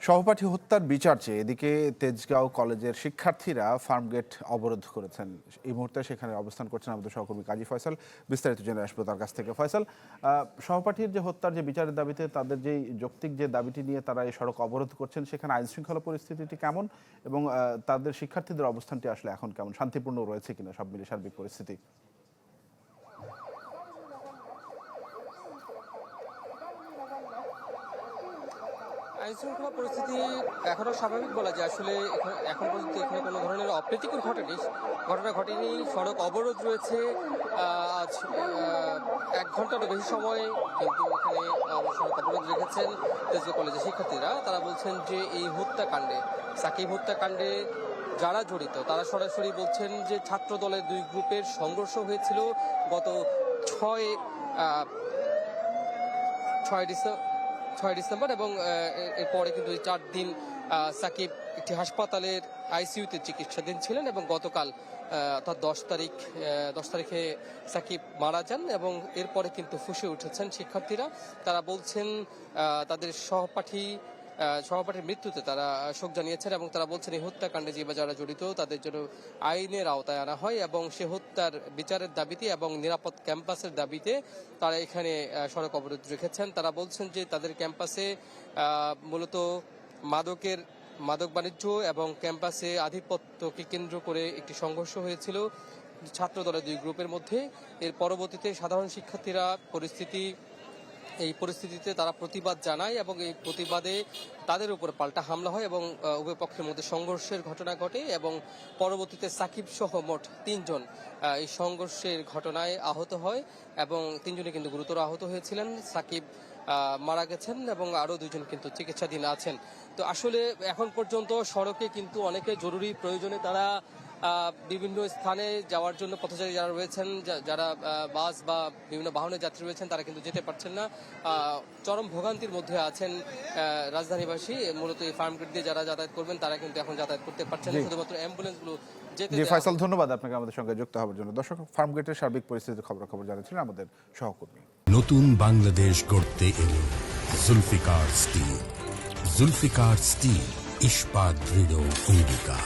সহপাঠী হত্যার বিচার চেয়ে এদিকে তেজগাঁও কলেজের শিক্ষার্থীরা ফার্মগেট অবরোধ করেছেন। এই মুহূর্তে সেখানে অবস্থান করছেন আমাদের সহকর্মী কাজী ফয়সাল। বিস্তারিত জেনে আসবো তার কাছ থেকে। ফয়সাল, সহপাঠীর যে হত্যার যে বিচারের দাবিতে তাদের যেই যৌক্তিক যে দাবিটি নিয়ে তারা এই সড়ক অবরোধ করছেন, সেখানে আইন শৃঙ্খলা পরিস্থিতিটি কেমন এবং তাদের শিক্ষার্থীদের অবস্থানটি আসলে এখন কেমন, শান্তিপূর্ণ রয়েছে কিনা সব মিলিয়ে সার্বিক পরিস্থিতি? আইন শৃঙ্খলা পরিস্থিতি এখনো স্বাভাবিক বলা যায়। আসলে এখন পর্যন্ত এখানে কোনো ধরনের অপ্রীতিকর ঘটনা ঘটেনি। সড়ক অবরোধ রয়েছে আজ 1 ঘন্টারও বেশি সময়, কিন্তু এখানে সড়ক অবরোধ রেখেছেন তেজগাঁও কলেজের শিক্ষার্থীরা। তারা বলছেন যে এই হত্যাকাণ্ডে, সাকিব হত্যাকাণ্ডে যারা জড়িত তারা সরাসরি বলছেন যে ছাত্র দলের 2 গ্রুপের সংঘর্ষ হয়েছিল গত 6 ডিসেম্বর এবং এরপরে কিন্তু 4 দিন সাকিব একটি হাসপাতালের আইসিইউতে চিকিৎসাধীন ছিলেন এবং গতকাল অর্থাৎ 10 তারিখে সাকিব মারা যান এবং এরপরে কিন্তু ফুঁসে উঠেছেন শিক্ষার্থীরা। তারা বলছেন তাদের সহপাঠীর মৃত্যুতে তারা শোক জানিয়েছেন এবং তারা বলছেন এই হত্যাকাণ্ডে যারা জড়িত তাদের জন্য আইনের আওতায় আনা হয় এবং সে হত্যার বিচারের দাবিতে এবং নিরাপদ ক্যাম্পাসের দাবিতে তারা এখানে সড়ক অবরোধ রেখেছেন। তারা বলছেন যে তাদের ক্যাম্পাসে মূলত মাদক বাণিজ্য এবং ক্যাম্পাসে আধিপত্যকে কেন্দ্র করে একটি সংঘর্ষ হয়েছিল ছাত্র দলের 2 গ্রুপের মধ্যে। এর পরবর্তীতে সাধারণ শিক্ষার্থীরা এই পরিস্থিতিতে তারা প্রতিবাদ জানায় এবং এই প্রতিবাদে তাদের উপর পাল্টা হামলা হয় এবং উভয় পক্ষের মধ্যে সংঘর্ষের ঘটনা ঘটে এবং পরবর্তীতে সাকিব সহ মোট 3 জন এই সংঘর্ষের ঘটনায় আহত হয় এবং 3 জনই কিন্তু গুরুতর আহত হয়েছিলেন। সাকিব মারা গেছেন এবং আরো 2 জন কিন্তু চিকিৎসাধীন আছেন। তো আসলে এখন পর্যন্ত সড়কে কিন্তু অনেকে জরুরি প্রয়োজনে তারা বিভিন্ন স্থানে যাওয়ার জন্য পথচারী যারা রয়েছেন, যারা বাস বা বিভিন্ন বাহনের যাত্রী রয়েছেন, তারা কিন্তু যেতে পারছেন না। চরম ভোগান্তির মধ্যে আছেন রাজধানীবাসী। মূলত এই ফার্মগেট দিয়ে যারা যাতায়াত করবেন তারা কিন্তু এখন যাতায়াত করতে পারছেন না, শুধুমাত্র অ্যাম্বুলেন্সগুলো যেতে। ফয়সাল, ধন্যবাদ আপনাকে আমাদের সঙ্গে যুক্ত হওয়ার জন্য। দর্শক, ফার্মগেটের সার্বিক পরিস্থিতির খবর জানাচ্ছিলেন আমাদের সহকর্মী। নতুন বাংলাদেশ গড়তে এলো জুলফিকার স্টিল। জুলফিকার স্টিল, ইস্পাত দৃঢ় অঙ্গীকার।